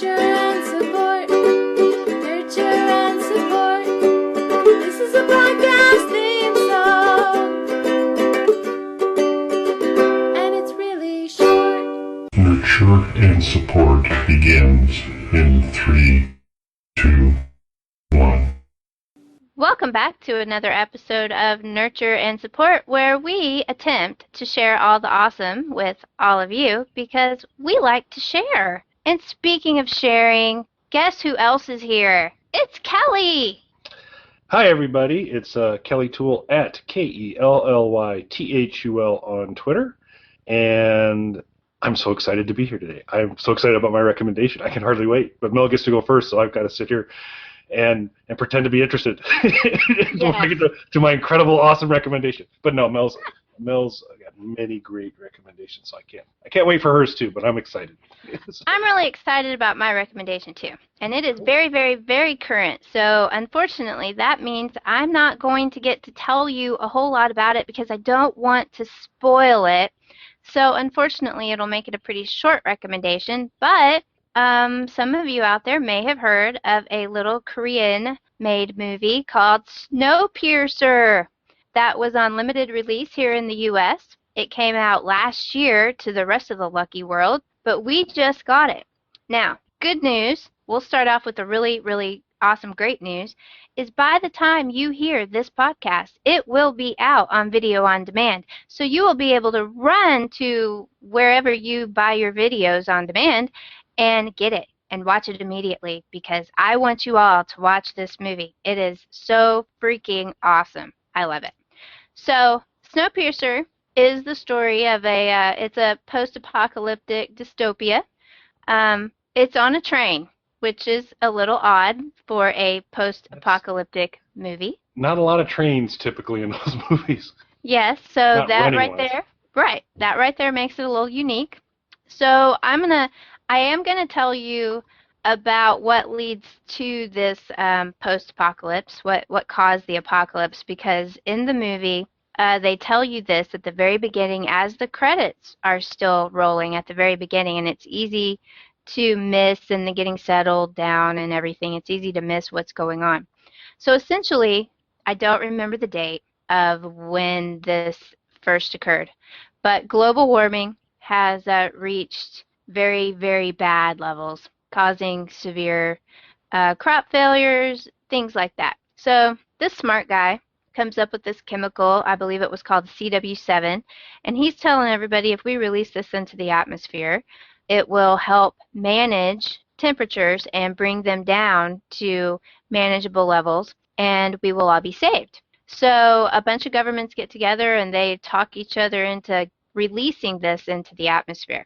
Nurture and support. Nurture and support. This is a podcast theme song. And it's really short. Nurture and support begins in 3, 2, 1. Welcome back to another episode of Nurture and Support, where we attempt to share all the awesome with all of you because we like to share. And speaking of sharing, guess who else is here? It's Kelly! Hi, everybody. It's Kelly Toole at KELLYTHUL on Twitter. And I'm so excited to be here today. I'm so excited about my recommendation. I can hardly wait. But Mel gets to go first, so I've got to sit here and pretend to be interested to my incredible, awesome recommendation. But no, Mel's got many great recommendations, so I can't wait for hers too. But I'm excited. I'm really excited about my recommendation too, and it is very, very, very current. So unfortunately, that means I'm not going to get to tell you a whole lot about it because I don't want to spoil it. So unfortunately, it'll make it a pretty short recommendation, but some of you out there may have heard of a little Korean-made movie called Snowpiercer that was on limited release here in the U.S. It came out last year to the rest of the lucky world, but we just got it. Now, good news, we'll start off with the really, really awesome great news, is by the time you hear this podcast, it will be out on video on demand. So you will be able to run to wherever you buy your videos on demand and get it and watch it immediately because I want you all to watch this movie. It is so freaking awesome. I love it. So Snowpiercer is the story of it's a post-apocalyptic dystopia. It's on a train, which is a little odd for a post-apocalyptic movie. Not a lot of trains typically in those movies. Yes, so Not that right ones. there, that right there makes it a little unique. So I am going to tell you about what leads to this post-apocalypse, what caused the apocalypse, because in the movie, they tell you this at the very beginning as the credits are still rolling at the very beginning, and it's easy to miss in the getting settled down and everything. It's easy to miss what's going on. So essentially, I don't remember the date of when this first occurred, but global warming has reached very, very bad levels, causing severe crop failures, things like that. So this smart guy comes up with this chemical, I believe it was called CW7, and he's telling everybody if we release this into the atmosphere, it will help manage temperatures and bring them down to manageable levels, and we will all be saved. So a bunch of governments get together and they talk each other into releasing this into the atmosphere.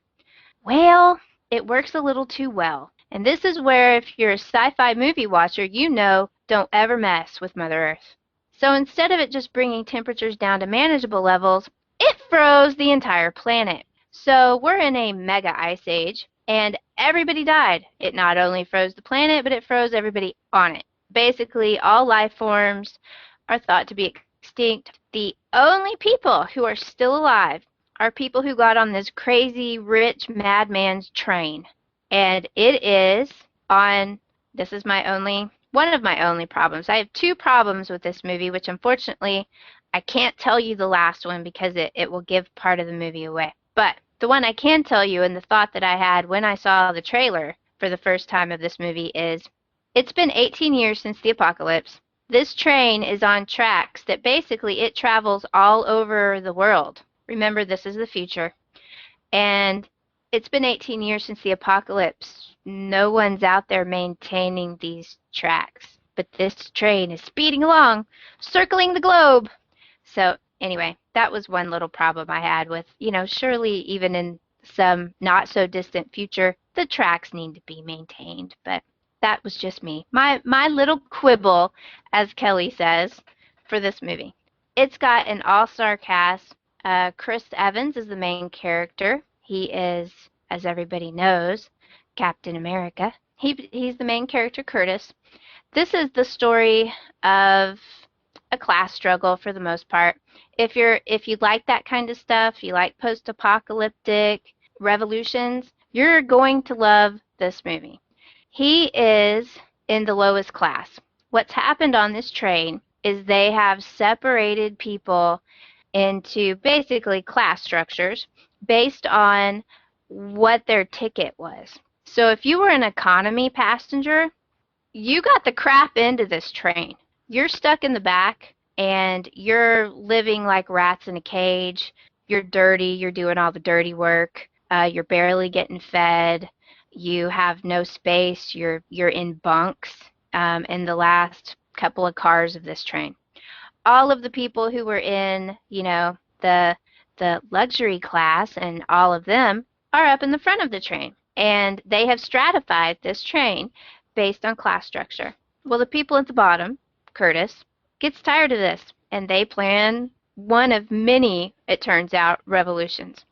Well, it works a little too well. And this is where, if you're a sci-fi movie watcher, you know don't ever mess with Mother Earth. So instead of it just bringing temperatures down to manageable levels, it froze the entire planet. So we're in a mega ice age, and everybody died. It not only froze the planet, but it froze everybody on it. Basically, all life forms are thought to be extinct. The only people who are still alive are people who got on this crazy rich madman's train. And it is on, this is one of my only problems. I have two problems with this movie, which unfortunately I can't tell you the last one because it will give part of the movie away. But the one I can tell you, and the thought that I had when I saw the trailer for the first time of this movie is, it's been 18 years since the apocalypse. This train is on tracks that basically it travels all over the world. Remember, this is the future. And it's been 18 years since the apocalypse. No one's out there maintaining these tracks. But this train is speeding along, circling the globe. So anyway, that was one little problem I had with, surely even in some not so distant future, the tracks need to be maintained. But that was just me. My little quibble, as Kelly says, for this movie. It's got an all-star cast. Chris Evans is the main character. He is, as everybody knows, Captain America. He's the main character, Curtis. This is the story of a class struggle for the most part. If you like that kind of stuff, you like post-apocalyptic revolutions, you're going to love this movie. He is in the lowest class. What's happened on this train is they have separated people into basically class structures based on what their ticket was. So if you were an economy passenger, you got the crap end of this train. You're stuck in the back and you're living like rats in a cage. You're dirty. You're doing all the dirty work. You're barely getting fed. You have no space. You're in bunks in the last couple of cars of this train. All of the people who were in, the luxury class and all of them are up in the front of the train. And they have stratified this train based on class structure. Well, the people at the bottom, Curtis, gets tired of this, and they plan one of many, it turns out, revolutions.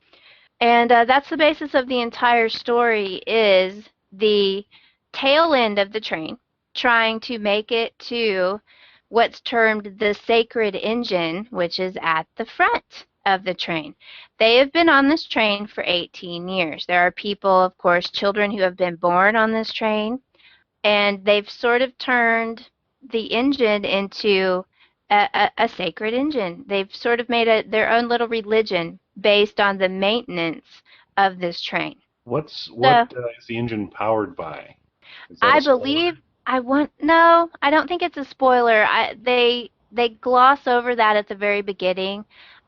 And that's the basis of the entire story is the tail end of the train trying to make it to what's termed the sacred engine, which is at the front of the train. They have been on this train for 18 years. There are people, of course, children who have been born on this train, and they've sort of turned the engine into a sacred engine. They've sort of made their own little religion based on the maintenance of this train. What is the engine powered by? I believe no, I don't think it's a spoiler. They gloss over that at the very beginning.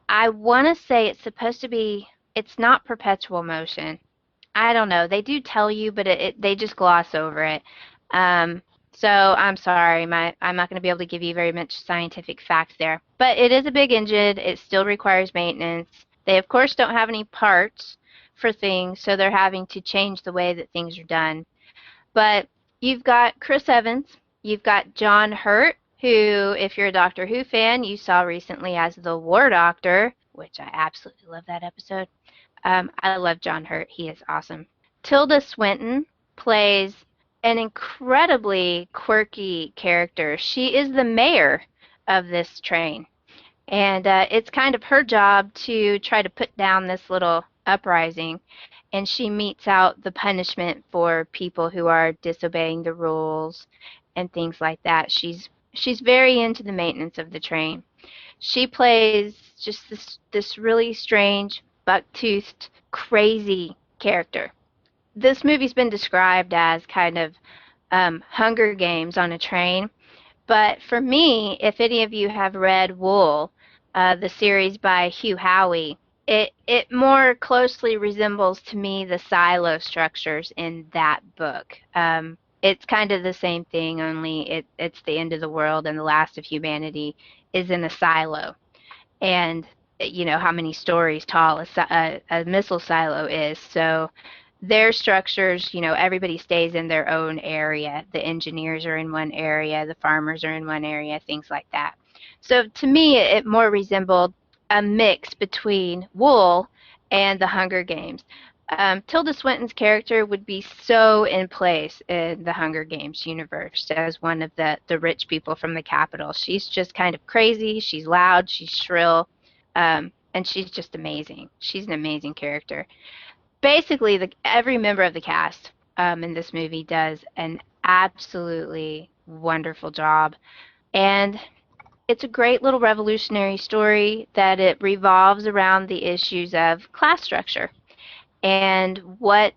I want to say it's supposed to be. It's not perpetual motion. I don't know. They do tell you, but they just gloss over it. So I'm sorry, I'm not going to be able to give you very much scientific fact there. But it is a big engine. It still requires maintenance. They, of course, don't have any parts for things, so they're having to change the way that things are done. But you've got Chris Evans. You've got John Hurt, who, if you're a Doctor Who fan, you saw recently as the War Doctor, which I absolutely love that episode. I love John Hurt. He is awesome. Tilda Swinton plays an incredibly quirky character. She is the mayor of this train. And it's kind of her job to try to put down this little uprising. And she metes out the punishment for people who are disobeying the rules and things like that. She's very into the maintenance of the train. She plays just this really strange, buck-toothed, crazy character. This movie's been described as kind of Hunger Games on a train. But for me, if any of you have read Wool, the series by Hugh Howey, it more closely resembles to me the silo structures in that book. It's kind of the same thing, only it's the end of the world and the last of humanity is in a silo. And you know how many stories tall a missile silo is. So their structures, everybody stays in their own area. The engineers are in one area, the farmers are in one area, things like that. So to me, it more resembled a mix between Wool and the Hunger Games. Tilda Swinton's character would be so in place in the Hunger Games universe as one of the rich people from the capital. She's just kind of crazy, she's loud, she's shrill, and she's just amazing. She's an amazing character. Basically, every member of the cast in this movie does an absolutely wonderful job. And it's a great little revolutionary story that it revolves around the issues of class structure and what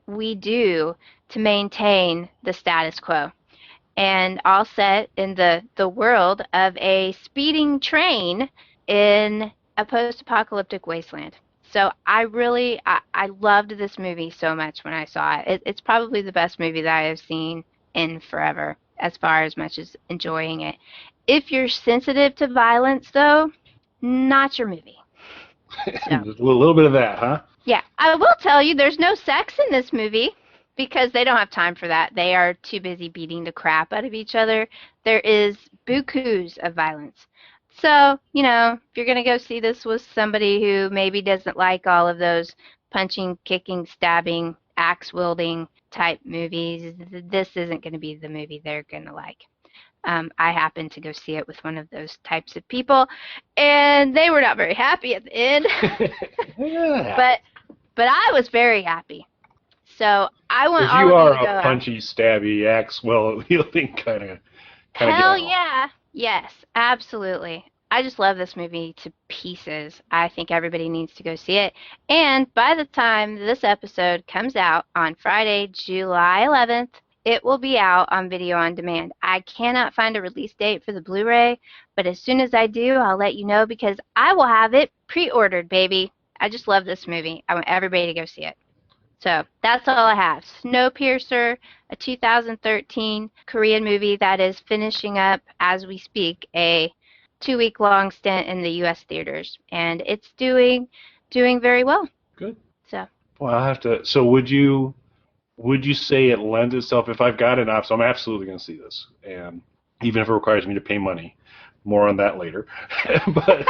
we do to maintain the status quo. And all set in the world of a speeding train in a post-apocalyptic wasteland. So I loved this movie so much when I saw it. It's probably the best movie that I have seen in forever, as far as much as enjoying it. If you're sensitive to violence, though, not your movie. So. A little bit of that, huh? Yeah, I will tell you there's no sex in this movie because they don't have time for that. They are too busy beating the crap out of each other. There is bukus of violence. So, if you're going to go see this with somebody who maybe doesn't like all of those punching, kicking, stabbing, axe-wielding type movies, this isn't going to be the movie they're going to like. I happened to go see it with one of those types of people, and they were not very happy at the end. Yeah. But I was very happy. So I want If all you of you are to go a out. punchy, stabby, axe well wielding kind of Hell gal. yeah. Yes, absolutely. I just love this movie to pieces. I think everybody needs to go see it. And by the time this episode comes out on Friday, July 11th, it will be out on video on demand. I cannot find a release date for the Blu-ray, but as soon as I do, I'll let you know because I will have it pre-ordered, baby. I just love this movie. I want everybody to go see it. So that's all I have. Snowpiercer, a 2013 Korean movie that is finishing up as we speak a 2-week long stint in the U.S. theaters, and it's doing very well. Good. So Well, I'll have to. So would you say it lends itself? If I've got an option, I'm absolutely going to see this, and even if it requires me to pay money, more on that later. But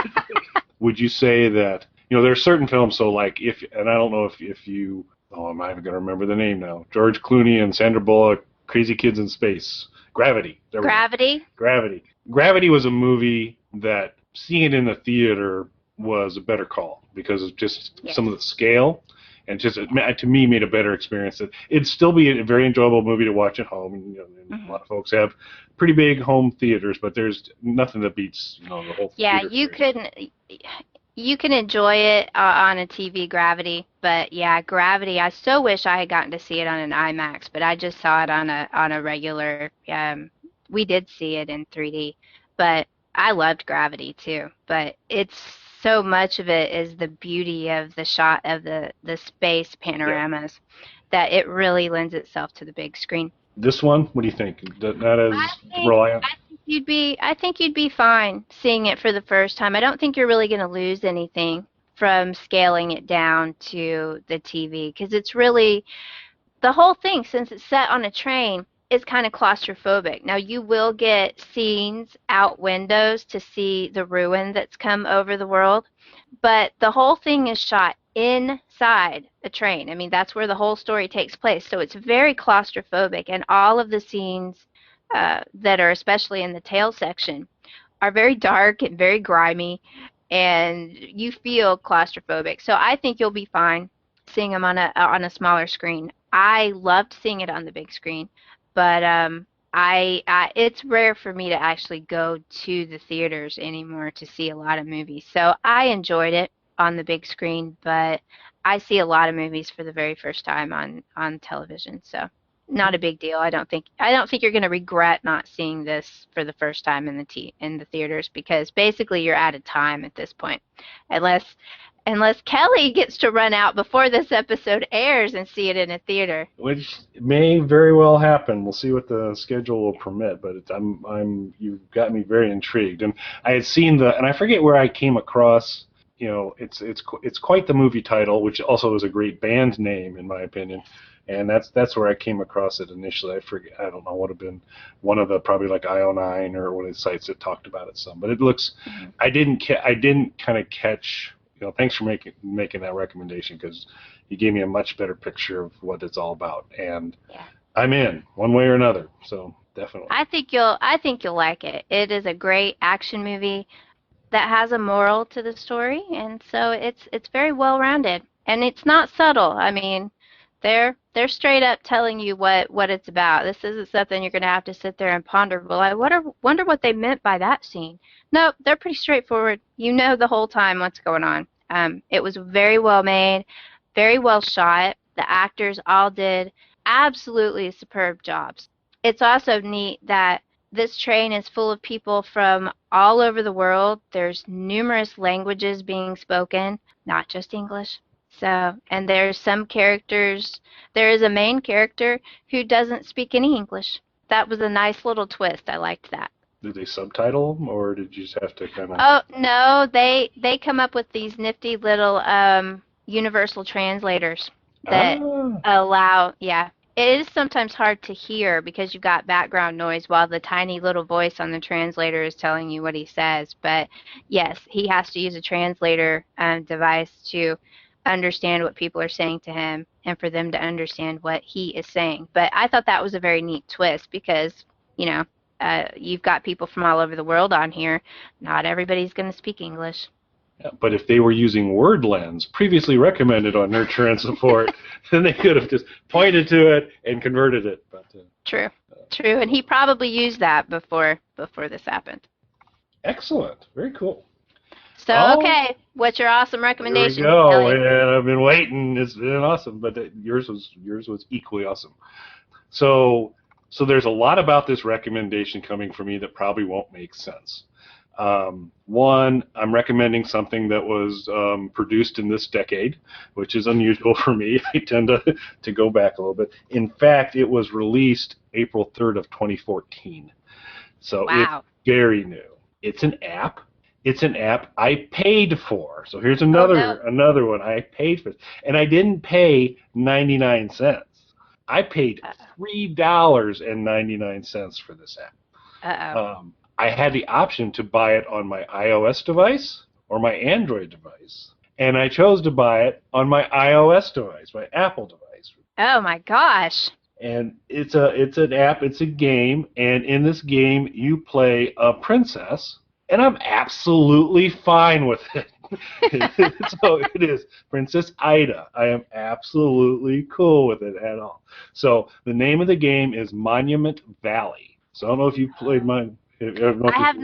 would you say that there are certain films? So like and I don't know if you. Oh, I'm not even going to remember the name now. George Clooney and Sandra Bullock, Crazy Kids in Space. Gravity. There we go. Gravity. Gravity. Gravity was a movie that seeing it in the theater was a better call because of just some of the scale, and just to me made a better experience. It'd still be a very enjoyable movie to watch at home. And, a lot of folks have pretty big home theaters, but there's nothing that beats the whole. Yeah, theater you can enjoy it on a TV, Gravity, but yeah, Gravity. I so wish I had gotten to see it on an IMAX, but I just saw it on a regular. We did see it in 3D, but I loved Gravity too. But it's so much of it is the beauty of the shot of the space panoramas that it really lends itself to the big screen. This one, what do you think? Not as reliant. I think you'd be fine seeing it for the first time. I don't think you're really going to lose anything from scaling it down to the TV because it's really the whole thing, since it's set on a train, is kind of claustrophobic. Now you will get scenes out windows to see the ruin that's come over the world, but the whole thing is shot inside a train. I mean, that's where the whole story takes place. So it's very claustrophobic, and all of the scenes that are especially in the tail section are very dark and very grimy, and you feel claustrophobic. So I think you'll be fine seeing them on a smaller screen. I loved seeing it on the big screen, but it's rare for me to actually go to the theaters anymore to see a lot of movies. So I enjoyed it on the big screen, but I see a lot of movies for the very first time on television. So not a big deal. I don't think you're going to regret not seeing this for the first time in the theaters, because basically you're out of time at this point, unless Kelly gets to run out before this episode airs and see it in a theater. Which may very well happen. We'll see what the schedule will permit, but you've got me very intrigued. And I had seen and I forget where I came across. It's quite the movie title, which also is a great band name in my opinion. And that's where I came across it initially. I forget. I don't know. Would have been one of the probably like IO9 or one of the sites that talked about it some. But it looks. I didn't kind of catch. Thanks for making that recommendation, because you gave me a much better picture of what it's all about, and I'm in one way or another. So definitely. I think you'll like it. It is a great action movie that has a moral to the story, and so it's very well rounded, and it's not subtle. I mean, they're straight up telling you what it's about. This isn't something you're going to have to sit there and ponder. Well, I wonder what they meant by that scene. No, they're pretty straightforward. You know the whole time what's going on. It was very well made, very well shot. The actors all did absolutely superb jobs. It's also neat that this train is full of people from all over the world. There's numerous languages being spoken, not just English. So, and there's some characters. There is a main character who doesn't speak any English. That was a nice little twist. I liked that. Did they subtitle them, or did you just have to kind of? Oh no, they come up with these nifty little universal translators that allow. Yeah, it is sometimes hard to hear because you've got background noise while the tiny little voice on the translator is telling you what he says. But yes, he has to use a translator device to understand what people are saying to him and for them to understand what he is saying. But I thought that was a very neat twist because, you've got people from all over the world on here. Not everybody's going to speak English. Yeah, but if they were using word lens, previously recommended on Nurture and Support, then they could have just pointed to it and converted it. But True. True. And he probably used that before this happened. excellent. Very cool. So, Oh, okay, what's your awesome Here recommendation, we go, Elliot? and I've been waiting. It's been awesome, but yours was equally awesome. So there's a lot about this recommendation coming from me that probably won't make sense. One, I'm recommending something that was produced in this decade, which is unusual for me. I tend to go back a little bit. In fact, it was released April 3rd of 2014. So Wow. it's very new. It's an app. It's an app I paid for. So here's another one I paid for. And I didn't pay 99 cents. I paid $3.99 for this app. Uh-oh. I had the option to buy it on my iOS device or my Android device. And I chose to buy it on my iOS device, my Apple device. Oh, my gosh. And it's an app, it's a game, and in this game you play a princess, and I'm absolutely fine with it. So it is Princess Ida. I am absolutely cool with it at all. So the name of the game is Monument Valley. So I don't know if you've played mine. I have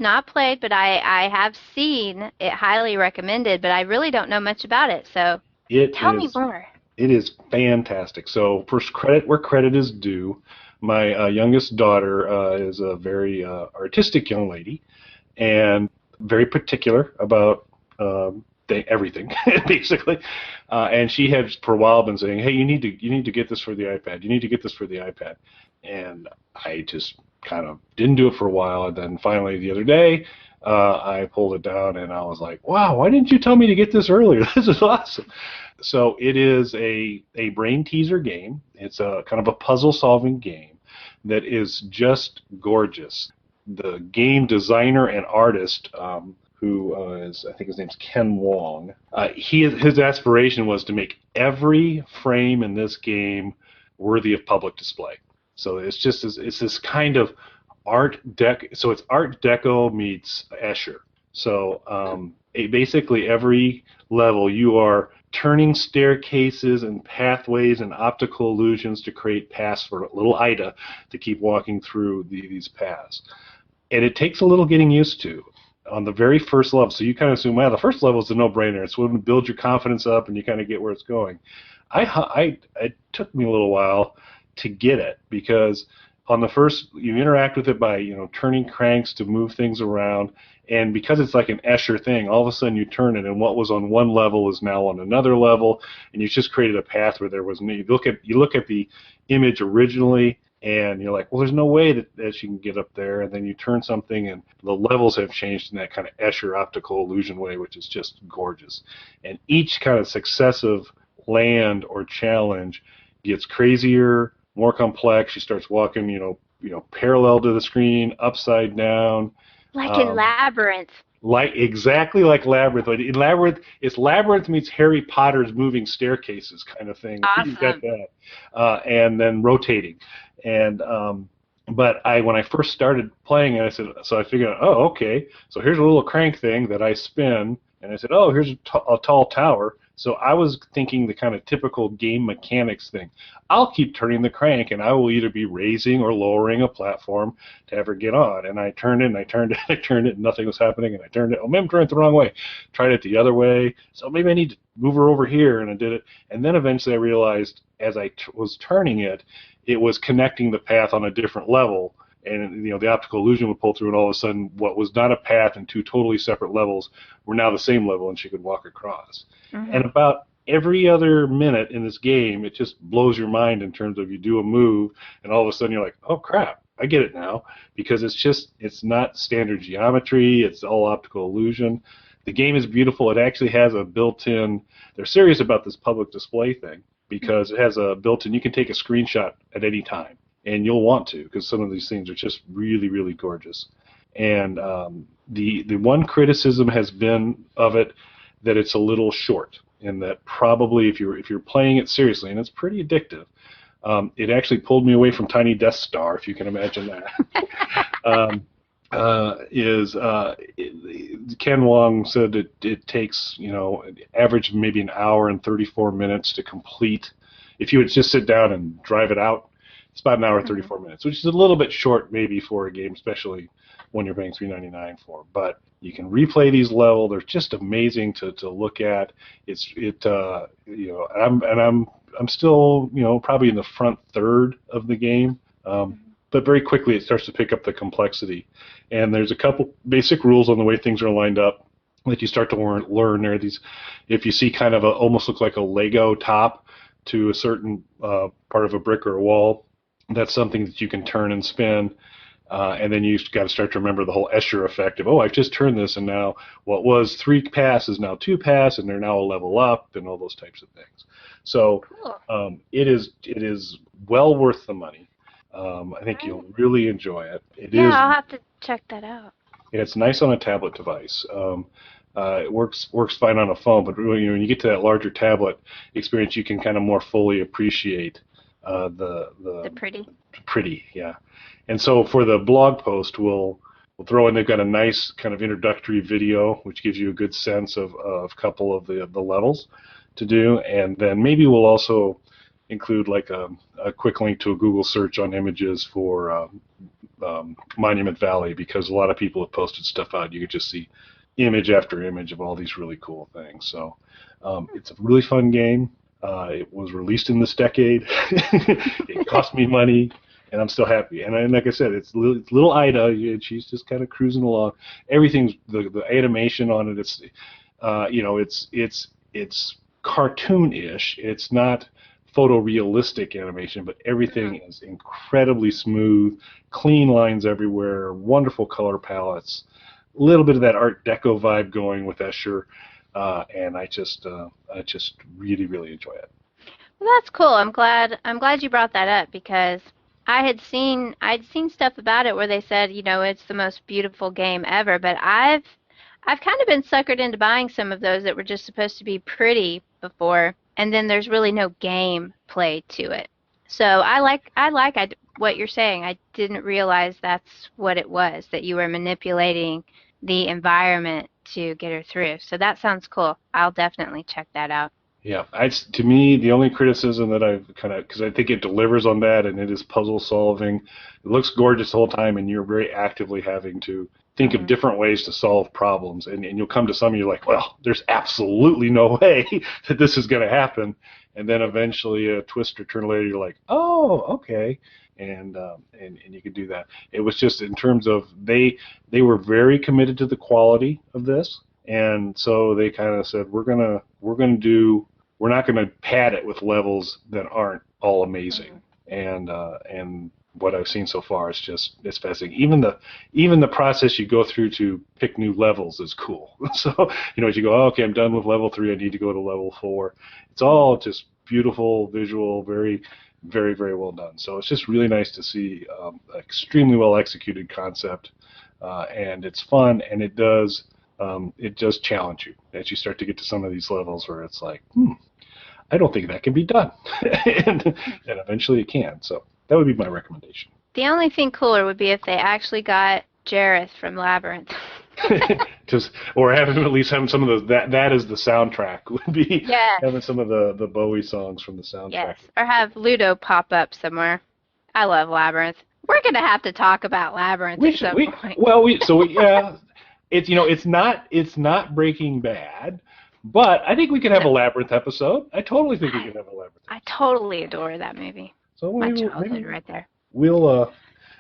not played, but I have seen it highly recommended, but I really don't know much about it, so tell me more. It is fantastic. So first, credit where credit is due. My youngest daughter is a very artistic young lady and very particular about everything, basically. And she has for a while been saying, "Hey, you need to get this for the iPad. You need to get this for the iPad." And I just kind of didn't do it for a while, and then finally the other day I pulled it down and I was like, wow, why didn't you tell me to get this earlier? This is awesome. So it is a brain teaser game. It's a kind of a puzzle solving game that is just gorgeous. The game designer and artist who is, I think his name's Ken Wong, his aspiration was to make every frame in this game worthy of public display. So it's this kind of Art Deco meets Escher. So basically every level you are turning staircases and pathways and optical illusions to create paths for little Ida to keep walking through these paths. And it takes a little getting used to on the very first level. So you kind of assume, well, the first level is a no-brainer. It's when you build your confidence up and you kind of get where it's going. It took me a little while to get it, because on the first, you interact with it by turning cranks to move things around, and because it's like an Escher thing, all of a sudden you turn it, and what was on one level is now on another level, and you've just created a path where there was no. You look at the image originally, and you're like, well, there's no way that she can get up there, and then you turn something, and the levels have changed in that kind of Escher optical illusion way, which is just gorgeous. And each kind of successive land or challenge gets crazier, more complex. She starts walking, parallel to the screen, upside down. Like in Labyrinth. Exactly like Labyrinth. In Labyrinth, it's Labyrinth meets Harry Potter's moving staircases kind of thing. Awesome. You got that. And then rotating. And but when I first started playing it, I figured out, oh, okay, so here's a little crank thing that I spin, and I said, oh, here's a tall tower. So I was thinking the kind of typical game mechanics thing. I'll keep turning the crank, and I will either be raising or lowering a platform to ever get on. And I turned it, and I turned it, and I turned it, and nothing was happening, and I turned it. Oh, maybe I'm turning it the wrong way. Tried it the other way. So maybe I need to move her over here, and I did it. And then eventually I realized as I was turning it, it was connecting the path on a different level. And the optical illusion would pull through, and all of a sudden what was not a path and two totally separate levels were now the same level, and she could walk across. Mm-hmm. And about every other minute in this game, it just blows your mind in terms of you do a move, and all of a sudden you're like, oh crap, I get it now, because it's not standard geometry, it's all optical illusion. The game is beautiful. It actually has a built-in, they're serious about this public display thing, because it has a built-in, you can take a screenshot at any time. And you'll want to, because some of these things are just really, really gorgeous. And the one criticism has been of it that it's a little short, and that probably if you're playing it seriously, and it's pretty addictive, it actually pulled me away from Tiny Death Star, if you can imagine that. is Ken Wong said it takes, average maybe an hour and 34 minutes to complete. If you would just sit down and drive it out, it's about an hour and 34 minutes, which is a little bit short maybe for a game, especially when you're paying $3.99 for. But you can replay these levels. They're just amazing to look at. I'm still, probably in the front third of the game. But very quickly it starts to pick up the complexity. And there's a couple basic rules on the way things are lined up that you start to learn. There are these, if you see kind of almost look like a Lego top to a certain part of a brick or a wall, that's something that you can turn and spin. And then you've got to start to remember the whole Escher effect of, I've just turned this, and now what was 3 pass is now 2 pass, and they're now a level up, and all those types of things. So cool. It is well worth the money. I think you'll really enjoy it. I'll have to check that out. Yeah, it's nice on a tablet device. It works fine on a phone, but really, when you get to that larger tablet experience, you can kind of more fully appreciate the pretty, yeah. And so for the blog post, we'll throw in. They've got a nice kind of introductory video, which gives you a good sense of a couple of the levels to do, and then maybe we'll also include like a quick link to a Google search on images for Monument Valley, because a lot of people have posted stuff out. You could just see image after image of all these really cool things. So it's a really fun game. It was released in this decade. It cost me money, and I'm still happy. And like I said, it's little Ida, and she's just kind of cruising along. Everything's the animation on it. It's cartoon-ish. It's not photorealistic animation, but everything is incredibly smooth, clean lines everywhere, wonderful color palettes, a little bit of that Art Deco vibe going with Escher, and I just really, really enjoy it. Well, that's cool. I'm glad you brought that up, because I'd seen stuff about it where they said, it's the most beautiful game ever, but I've kind of been suckered into buying some of those that were just supposed to be pretty before, and then there's really no game play to it. So I like what you're saying. I didn't realize that's what it was, that you were manipulating the environment to get her through. So that sounds cool. I'll definitely check that out. Yeah, to me, the only criticism that I've because I think it delivers on that, and it is puzzle solving. It looks gorgeous the whole time, and you're very actively having to think of different ways to solve problems. And you'll come to some, and you're like, well, there's absolutely no way that this is going to happen. And then eventually, a twist or turn later, you're like, oh, okay. And you could do that. It was just in terms of they were very committed to the quality of this. And so they kind of said, we're not gonna pad it with levels that aren't all amazing. And what I've seen so far is it's fascinating. Even the process you go through to pick new levels is cool. So as you go, okay, I'm done with level 3, I need to go to level 4. It's all just beautiful, visual, very, very, very well done. So it's just really nice to see extremely well executed concept, and it's fun, and it does challenge you as you start to get to some of these levels where it's like, I don't think that can be done. and eventually it can. So that would be my recommendation. The only thing cooler would be if they actually got Jareth from Labyrinth. Or at least having some of those, that is the soundtrack, would be having some of the Bowie songs from the soundtrack. Yes, or have Ludo pop up somewhere. I love Labyrinth. We're going to have to talk about Labyrinth at some point. It's not Breaking Bad, but I think we could have a Labyrinth episode. I totally think we could have a Labyrinth episode. I totally adore that movie. So my childhood right there. We'll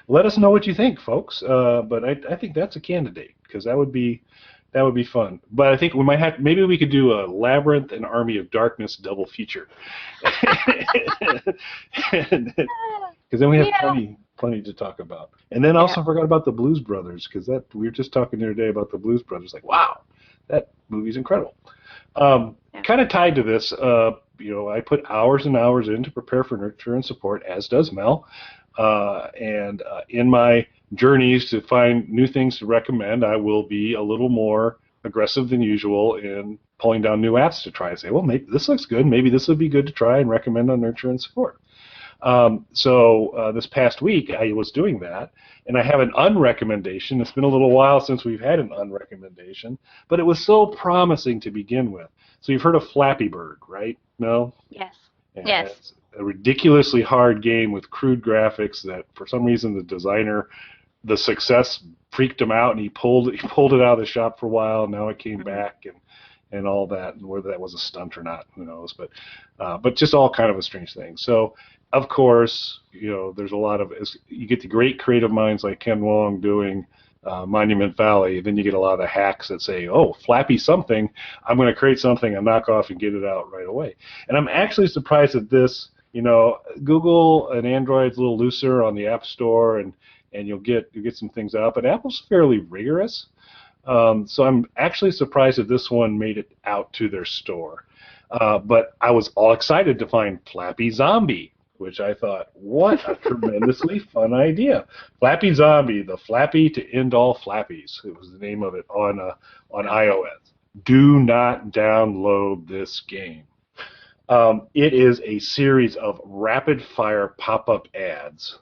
let us know what you think, folks. But I think that's a candidate, because that would be fun. But I think we might maybe we could do a Labyrinth and Army of Darkness double feature. Because then we have plenty to talk about. And then also forgot about the Blues Brothers, because we were just talking the other day about the Blues Brothers. Like, wow, that movie's incredible. Kind of tied to this, I put hours and hours in to prepare for Nurture and Support, as does Mel. And in my journeys to find new things to recommend, I will be a little more aggressive than usual in pulling down new apps to try and say, well, maybe this looks good. Maybe this would be good to try and recommend on Nurture and Support. So this past week I was doing that, and I have an unrecommendation. It's been a little while since we've had an unrecommendation, but it was so promising to begin with. So you've heard of Flappy Bird, right? No? Yes. And Yes. it's a ridiculously hard game with crude graphics that for some reason the designer, the success freaked him out, and he pulled it out of the shop for a while, and now it came back and all that, and whether that was a stunt or not, who knows, but just all kind of a strange thing. So of course, there's a lot of, you get the great creative minds like Ken Wong doing Monument Valley, then you get a lot of the hacks that say, oh, Flappy something, I'm going to create something and knock off and get it out right away. And I'm actually surprised at this. Google and Android's a little looser on the App Store, and you'll get some things out, but Apple's fairly rigorous. So I'm actually surprised that this one made it out to their store. But I was all excited to find Flappy Zombie, which I thought, what a tremendously fun idea. Flappy Zombie, the Flappy to end all Flappies. It was the name of it on iOS. Do not download this game. It is a series of rapid-fire pop-up ads.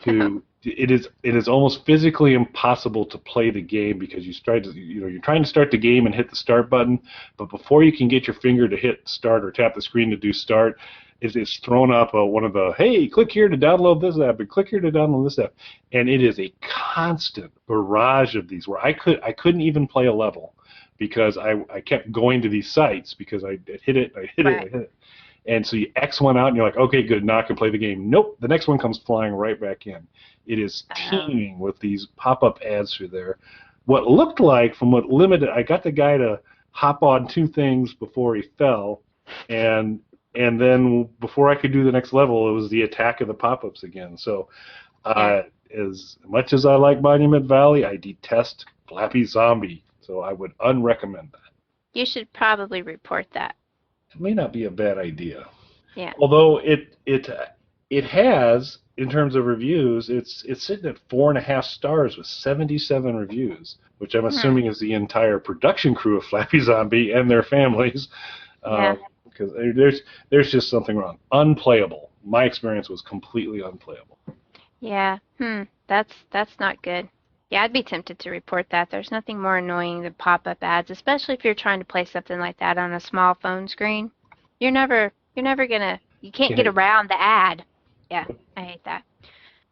It is almost physically impossible to play the game because you're trying to start the game and hit the start button, but before you can get your finger to hit start or tap the screen to do start, it's thrown up one of the, hey, click here to download this app and click here to download this app, and it is a constant barrage of these where I couldn't even play a level because I kept going to these sites because I hit it. And so you X one out, and you're like, okay, good, now I can play the game. Nope, the next one comes flying right back in. It is teeming with these pop-up ads through there. What looked like, from what limited, I got the guy to hop on 2 things before he fell, and then before I could do the next level, it was the attack of the pop-ups again. So as much as I like Monument Valley, I detest Flappy Zombie, so I would unrecommend that. You should probably report that. It may not be a bad idea. Yeah. Although it has, in terms of reviews, it's sitting at 4.5 stars with 77 reviews, which I'm assuming is the entire production crew of Flappy Zombie and their families. Because there's just something wrong. Unplayable. My experience was completely unplayable. Yeah. That's not good. Yeah, I'd be tempted to report that. There's nothing more annoying than pop-up ads, especially if you're trying to play something like that on a small phone screen. You can't get around the ad. Yeah, I hate that.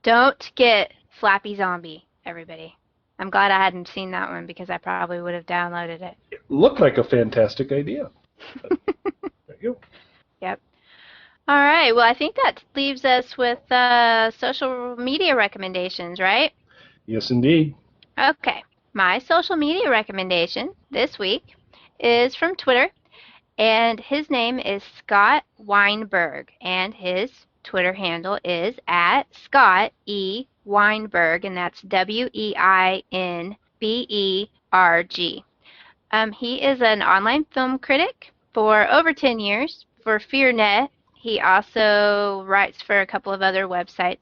Don't get Flappy Zombie, everybody. I'm glad I hadn't seen that one because I probably would have downloaded it. It looked like a fantastic idea. There you go. Yep. All right. Well, I think that leaves us with social media recommendations, right? Yes, indeed. Okay. My social media recommendation this week is from Twitter, and his name is Scott Weinberg, and his Twitter handle is at Scott E. Weinberg, and that's WEINBERG. He is an online film critic for over 10 years for FearNet. He also writes for a couple of other websites.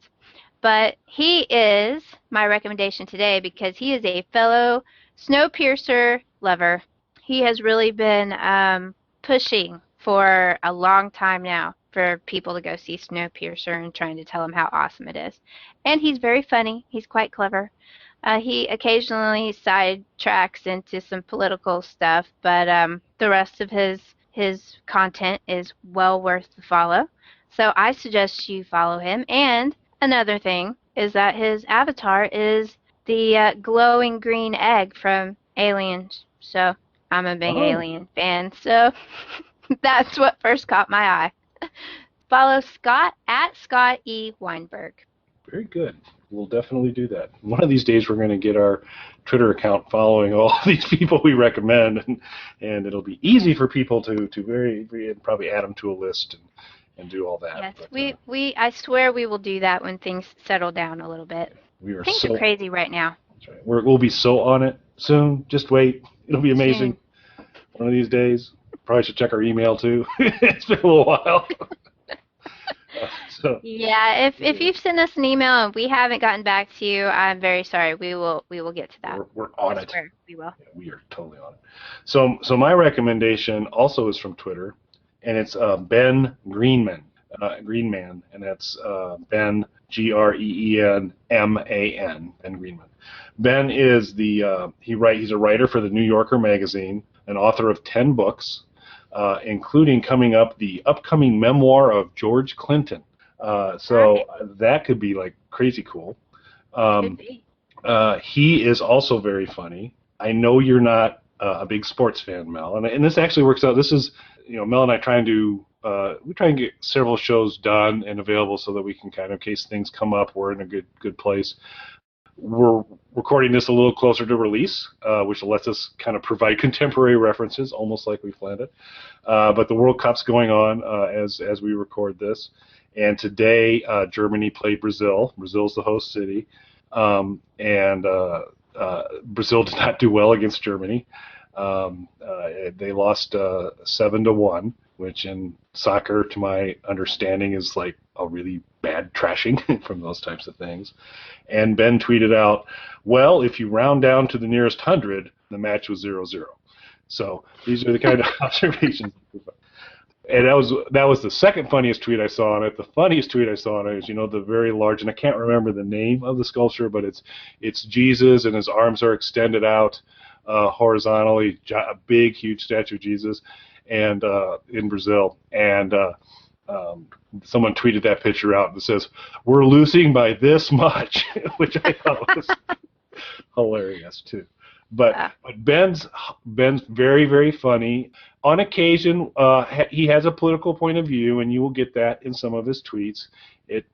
But he is my recommendation today because he is a fellow Snowpiercer lover. He has really been pushing for a long time now for people to go see Snowpiercer and trying to tell them how awesome it is. And he's very funny. He's quite clever. He occasionally sidetracks into some political stuff, but the rest of his content is well worth the follow. So I suggest you follow him. And another thing is that his avatar is the glowing green egg from Aliens. So I'm a big Alien fan. So that's what first caught my eye. Follow Scott at Scott E. Weinberg. Very good. We'll definitely do that. One of these days we're going to get our Twitter account following all these people we recommend, and it'll be easy for people to probably add them to a list and do all that. Yes, but, I swear we will do that when things settle down a little bit. Things are crazy right now. That's right. We'll be so on it soon. Just wait. It'll be amazing. Soon. One of these days. Probably should check our email too. It's been a little while. Yeah, if you've sent us an email and we haven't gotten back to you, I'm very sorry. We will get to that. We're on it. We will. Yeah, we are totally on it. So my recommendation also is from Twitter, and it's Ben Greenman. Green Man, and that's Ben, Greenman, Ben Greenman. Ben is he's a writer for the New Yorker magazine, an author of 10 books, including the upcoming memoir of George Clinton. So that could be like crazy cool. He is also very funny. I know you're not a big sports fan, Mel, and this actually works out. This is, Mel and I we try and get several shows done and available so that we can kind of, in case things come up, we're in a good place. We're recording this a little closer to release, which lets us kind of provide contemporary references, almost like we planned it. But the World Cup's going on as we record this, and today Germany played Brazil. Brazil's the host city, and Brazil did not do well against Germany. They lost 7-1, which in soccer, to my understanding, is like a really bad trashing from those types of things. And Ben tweeted out, well, if you round down to the nearest 100, the match was 0-0. So these are the kind of observations. And that was the second funniest tweet I saw on it. The funniest tweet I saw on it is, the very large, and I can't remember the name of the sculpture, but it's Jesus, and his arms are extended out horizontally, a big, huge statue of Jesus, and in Brazil. And someone tweeted that picture out and says, "We're losing by this much," which I thought was hilarious too. But Ben's very, very funny. On occasion, he has a political point of view, and you will get that in some of his tweets.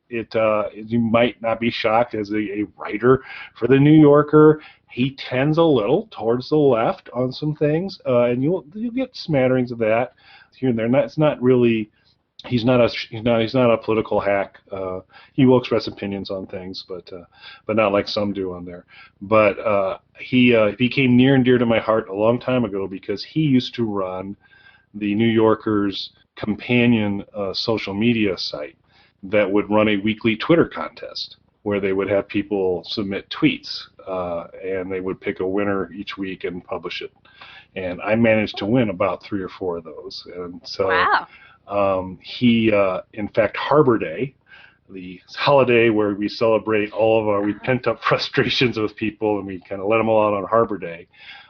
You might not be shocked as a writer for the New Yorker. He tends a little towards the left on some things, and you'll get smatterings of that here and there. It's not really. He's not a political hack. He will express opinions on things, but not like some do on there. But he became near and dear to my heart a long time ago because he used to run the New Yorker's companion social media site that would run a weekly Twitter contest where they would have people submit tweets, and they would pick a winner each week and publish it. And I managed to win about 3 or 4 of those. And so. Wow. In fact, Harbor Day, the holiday where we celebrate all of our pent-up frustrations with people and we kind of let them all out on Harbor Day,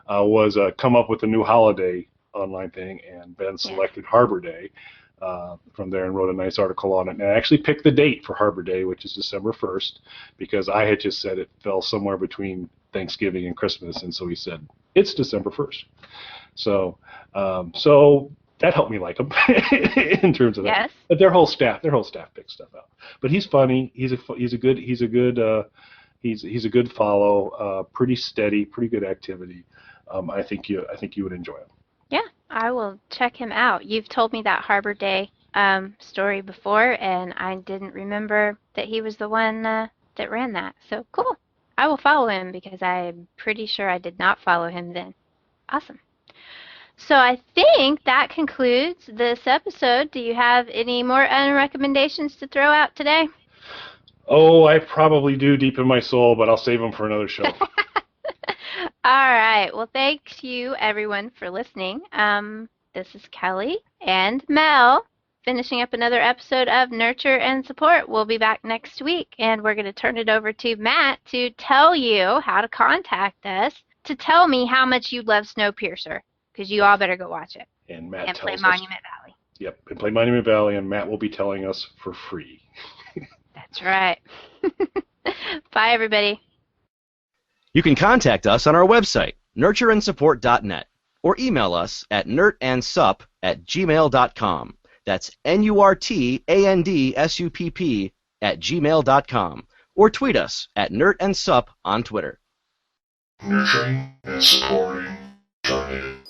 was come up with a new holiday online thing, and Ben selected Harbor Day from there and wrote a nice article on it. And I actually picked the date for Harbor Day, which is December 1st, because I had just said it fell somewhere between Thanksgiving and Christmas, and so he said, it's December 1st. So that helped me like him in terms of that. Yes. But their whole staff picks stuff out. But he's funny. He's a good follow. Pretty steady. Pretty good activity. I think you would enjoy him. Yeah, I will check him out. You've told me that Harbor Day story before, and I didn't remember that he was the one that ran that. So cool. I will follow him because I'm pretty sure I did not follow him then. Awesome. So I think that concludes this episode. Do you have any more recommendations to throw out today? Oh, I probably do deep in my soul, but I'll save them for another show. All right. Well, thank you, everyone, for listening. This is Kelly and Mel finishing up another episode of Nurture and Support. We'll be back next week, and we're going to turn it over to Matt to tell you how to contact us to tell me how much you love Snowpiercer. Because you all better go watch it. And Matt and tells play Monument Valley. Yep, and play Monument Valley, and Matt will be telling us for free. That's right. Bye, everybody. You can contact us on our website, nurtureandsupport.net, or email us at nurtandsupp@gmail.com. That's NURTANDSUPP@gmail.com. Or tweet us at nurtandsupp on Twitter. Nurturing and supporting Giant.